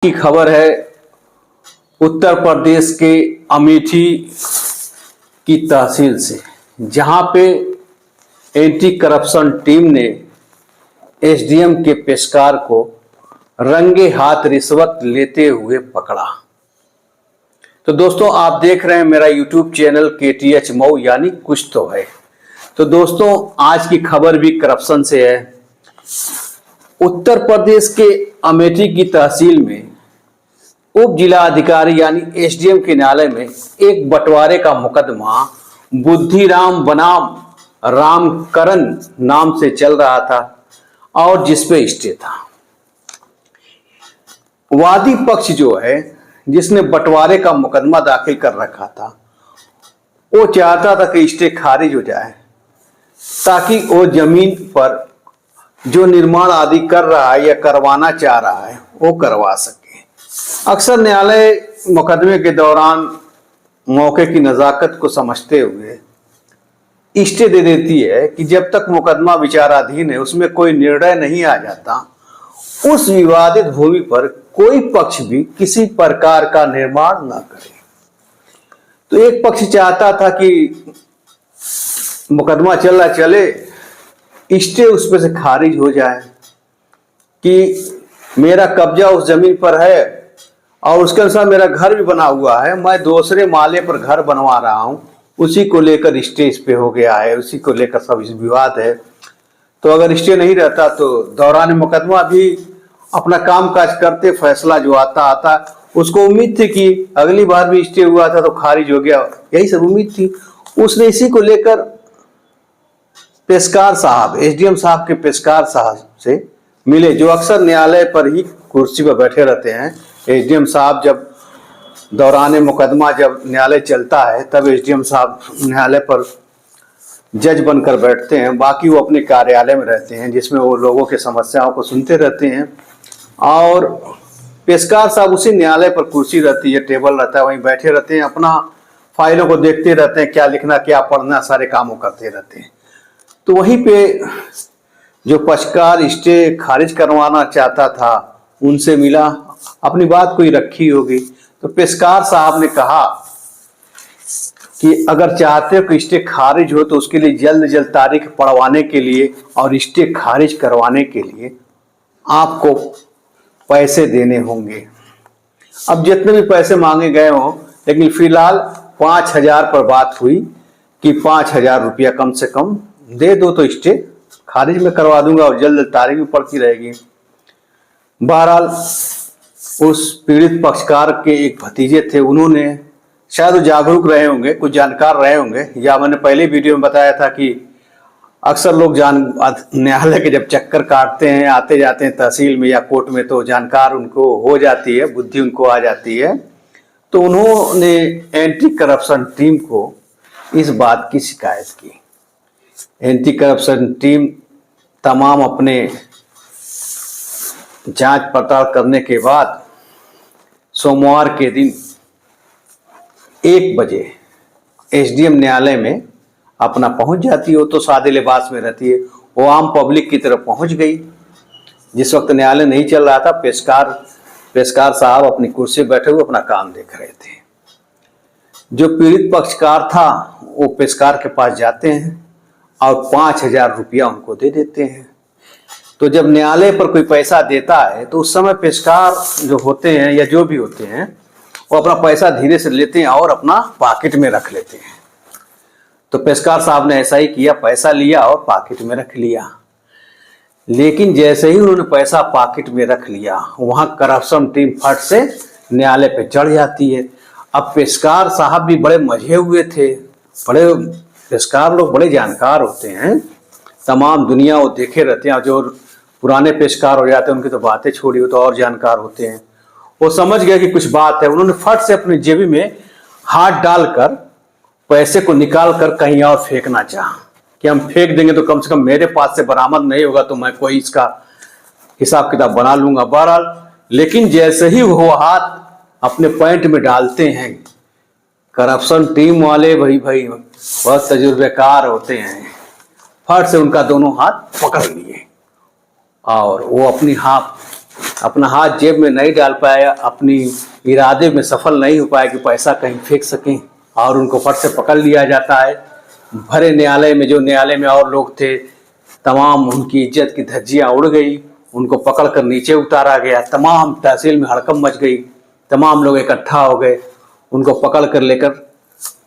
की खबर है उत्तर प्रदेश के अमेठी की तहसील से, जहां पे एंटी करप्शन टीम ने एसडीएम के पेशकार को रंगे हाथ रिश्वत लेते हुए पकड़ा। तो दोस्तों, आप देख रहे हैं मेरा यूट्यूब चैनल KTH मऊ यानी कुछ तो है। तो दोस्तों, आज की खबर भी करप्शन से है। उत्तर प्रदेश के अमेठी की तहसील में उप जिला अधिकारी यानी एसडीएम के न्यायालय में एक बंटवारे का मुकदमा बुद्धिराम बनाम रामकरण नाम से चल रहा था और जिसपे स्टे था। वादी पक्ष जो है, जिसने बंटवारे का मुकदमा दाखिल कर रखा था, वो चाहता था कि स्टे खारिज हो जाए ताकि वो जमीन पर जो निर्माण आदि कर रहा है या करवाना चाह रहा है वो करवा सके। अक्सर न्यायालय मुकदमे के दौरान मौके की नजाकत को समझते हुए स्टे दे देती है कि जब तक मुकदमा विचाराधीन है, उसमें कोई निर्णय नहीं आ जाता, उस विवादित भूमि पर कोई पक्ष भी किसी प्रकार का निर्माण न करे। तो एक पक्ष चाहता था कि मुकदमा चल रहा चले, स्टे उस पर से खारिज हो जाए कि मेरा कब्जा उस जमीन पर है और उसके अनुसार मेरा घर भी बना हुआ है, मैं दूसरे माले पर घर बनवा रहा हूं, उसी को लेकर स्टे इस पे हो गया है, उसी को लेकर सब इस विवाद है। तो अगर स्टे नहीं रहता तो दौरान मुकदमा भी अपना काम काज करते, फैसला जो आता उसको उम्मीद थी कि अगली बार भी स्टे हुआ था तो खारिज हो गया, यही सब उम्मीद थी। उसने इसी को लेकर पेशकार साहब, एसडीएम साहब के पेशकार साहब से मिले, जो अक्सर न्यायालय पर ही कुर्सी पर बैठे रहते हैं। एसडीएम साहब जब दौरान मुकदमा जब न्यायालय चलता है तब एसडीएम साहब न्यायालय पर जज बनकर बैठते हैं, बाकी वो अपने कार्यालय में रहते हैं जिसमें वो लोगों के समस्याओं को सुनते रहते हैं। और पेशकार साहब उसी न्यायालय पर कुर्सी रहती है, टेबल रहता है, वहीं बैठे रहते हैं, अपना फाइलों को देखते रहते हैं, क्या लिखना क्या पढ़ना, सारे कामों करते रहते हैं। तो वहीं पे जो पक्षकार स्टे खारिज करवाना चाहता था उनसे मिला, अपनी बात कोई रखी होगी। तो पेशकार साहब ने कहा कि अगर चाहते हो कि स्टे खारिज हो तो उसके लिए जल्द जल्द तारीख पढ़वाने के लिए और स्टे खारिज करवाने के लिए आपको पैसे देने होंगे। अब जितने भी पैसे मांगे गए हों, लेकिन फिलहाल 5,000 पर बात हुई कि 5,000 रुपया कम से कम दे दो तो स्टे खारिज में करवा दूंगा और जल्द तारीख भी पड़ती रहेगी। बहरहाल उस पीड़ित पक्षकार के एक भतीजे थे, उन्होंने शायद वो जागरूक रहे होंगे, कुछ जानकार रहे होंगे, या मैंने पहले वीडियो में बताया था कि अक्सर लोग न्यायालय के जब चक्कर काटते हैं, आते जाते हैं तहसील में या कोर्ट में, तो जानकार उनको हो जाती है, बुद्धि उनको आ जाती है। तो उन्होंने एंटी करप्शन टीम को इस बात की शिकायत की। एंटी करप्शन टीम तमाम अपने जांच पड़ताल करने के बाद सोमवार के दिन 1 बजे एसडीएम न्यायालय में अपना पहुंच जाती हो, तो सादे लिबास में रहती है, वो आम पब्लिक की तरफ पहुंच गई। जिस वक्त न्यायालय नहीं चल रहा था, पेशकार साहब अपनी कुर्सी बैठे हुए अपना काम देख रहे थे। जो पीड़ित पक्षकार था वो पेशकार के पास जाते हैं और 5,000 रुपया उनको दे देते हैं। तो जब न्यायालय पर कोई पैसा देता है तो उस समय पेशकार जो होते हैं या जो भी होते हैं वो अपना पैसा धीरे से लेते हैं और अपना पॉकेट में रख लेते हैं। तो पेशकार साहब ने ऐसा ही किया, पैसा लिया और पॉकेट में रख लिया। लेकिन जैसे ही उन्होंने पैसा पॉकेट में रख लिया, वहां करप्शन टीम फट से न्यायालय पे चढ़ जाती है। अब पेशकार साहब भी बड़े मजे हुए थे, बड़े पेशकार लोग बड़े जानकार होते हैं, तमाम दुनिया वो देखे रहते हैं। जो पुराने पेशकार हो जाते हैं उनकी तो बातें छोड़ी, हो तो और जानकार होते हैं। वो समझ गए कि कुछ बात है, उन्होंने फट से अपनी जेबी में हाथ डालकर पैसे को निकाल कर कहीं और फेंकना चाहा कि हम फेंक देंगे तो कम से कम मेरे पास से बरामद नहीं होगा, तो मैं कोई इसका हिसाब किताब बना लूंगा। बहरहाल, लेकिन जैसे ही वो हाथ अपने पैंट में डालते हैं, करप्शन टीम वाले भाई बहुत तजुर्बेकार होते हैं, फट से उनका दोनों हाथ पकड़ लिए और वो अपनी हाथ अपना हाथ जेब में नहीं डाल पाया, अपनी इरादे में सफल नहीं हो पाया कि पैसा कहीं फेंक सकें, और उनको फट से पकड़ लिया जाता है। भरे न्यायालय में, जो न्यायालय में और लोग थे, तमाम उनकी इज्जत की धज्जियां उड़ गई, उनको पकड़ कर नीचे उतारा गया, तमाम तहसील में हड़कंप मच गई, तमाम लोग इकट्ठा हो गए, उनको पकड़ कर लेकर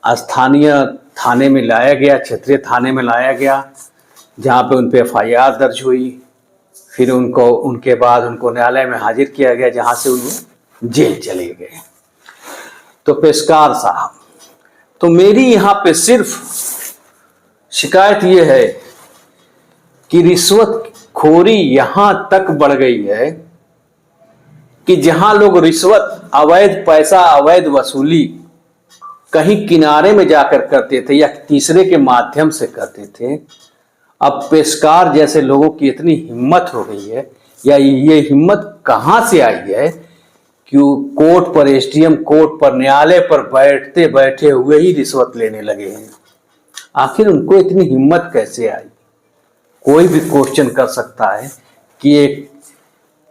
स्थानीय थाने में लाया गया, क्षेत्रीय थाने में लाया गया, जहाँ पे उन पे FIR दर्ज हुई। फिर उनके बाद उनको न्यायालय में हाजिर किया गया, जहाँ से उन्हें जेल चले गए। तो पेशकार साहब, तो मेरी यहाँ पे सिर्फ शिकायत ये है कि रिश्वतखोरी यहाँ तक बढ़ गई है कि जहाँ लोग रिश्वत, अवैध पैसा, अवैध वसूली कहीं किनारे में जाकर करते थे या तीसरे के माध्यम से करते थे, अब पेशकार जैसे लोगों की इतनी हिम्मत हो गई है, या ये हिम्मत कहाँ से आई है कि कोर्ट पर, SDM कोर्ट पर, न्यायालय पर बैठते बैठे हुए ही रिश्वत लेने लगे हैं। आखिर उनको इतनी हिम्मत कैसे आई? कोई भी क्वेश्चन कर सकता है कि एक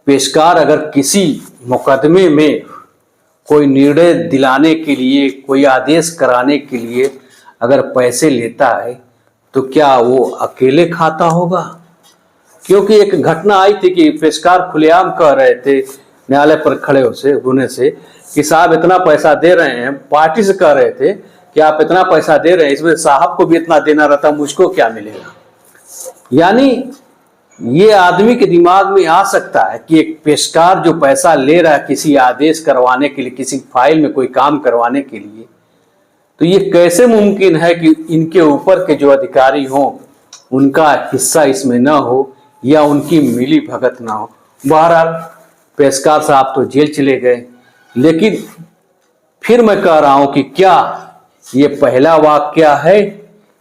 पेशकार अगर किसी मुकदमे में कोई निर्णय दिलाने के लिए, कोई आदेश कराने के लिए अगर पैसे लेता है, तो क्या वो अकेले खाता होगा? क्योंकि एक घटना आई थी कि पेशकार खुलेआम कह रहे थे न्यायालय पर खड़े होने से कि साहब इतना पैसा दे रहे हैं, पार्टी से कह रहे थे कि आप इतना पैसा दे रहे हैं, इसमें साहब को भी इतना देना रहता, मुझको क्या मिलेगा? यानी ये आदमी के दिमाग में आ सकता है कि एक पेशकार जो पैसा ले रहा है किसी आदेश करवाने के लिए, किसी फाइल में कोई काम करवाने के लिए, तो ये कैसे मुमकिन है कि इनके ऊपर के जो अधिकारी हों उनका हिस्सा इसमें ना हो, या उनकी मिली भगत ना हो। बहरहाल पेशकार साहब तो जेल चले गए, लेकिन फिर मैं कह रहा हूं कि क्या ये पहला वाकया है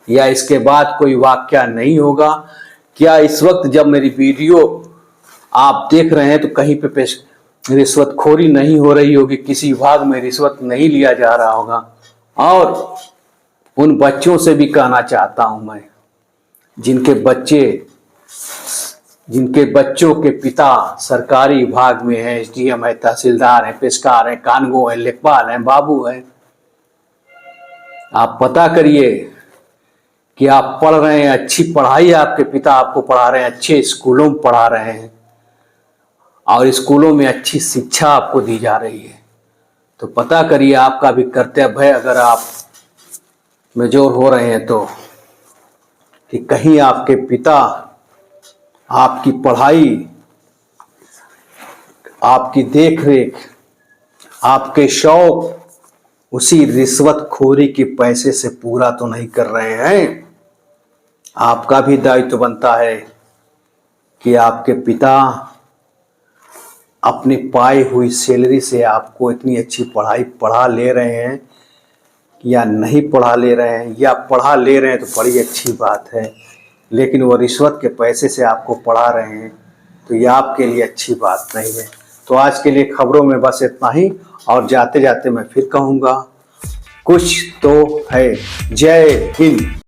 या इसके बाद कोई वाकया नहीं होगा? क्या इस वक्त जब मेरी वीडियो आप देख रहे हैं तो कहीं पे रिश्वतखोरी नहीं हो रही होगी, किसी विभाग में रिश्वत नहीं लिया जा रहा होगा? और उन बच्चों से भी कहना चाहता हूं मैं, जिनके बच्चों के पिता सरकारी विभाग में हैं, SDM है, तहसीलदार है, पेशकार है, कानगो है, लेखपाल है, बाबू है, आप पता करिए कि आप पढ़ रहे हैं, अच्छी पढ़ाई आपके पिता आपको पढ़ा रहे हैं, अच्छे स्कूलों में पढ़ा रहे हैं, और स्कूलों में अच्छी शिक्षा आपको दी जा रही है। तो पता करिए, आपका भी कर्तव्य है, अगर आप मेजोर हो रहे हैं तो, कि कहीं आपके पिता आपकी पढ़ाई, आपकी देखरेख, आपके शौक उसी रिश्वतखोरी के पैसे से पूरा तो नहीं कर रहे हैं। आपका भी दायित्व बनता है कि आपके पिता अपनी पाई हुई सैलरी से आपको इतनी अच्छी पढ़ाई पढ़ा ले रहे हैं या नहीं पढ़ा ले रहे हैं, या पढ़ा ले रहे हैं तो बड़ी अच्छी बात है, लेकिन वो रिश्वत के पैसे से आपको पढ़ा रहे हैं तो ये आपके लिए अच्छी बात नहीं है। तो आज के लिए खबरों में बस इतना ही, और जाते जाते मैं फिर कहूँगा, कुछ तो है। जय हिंद।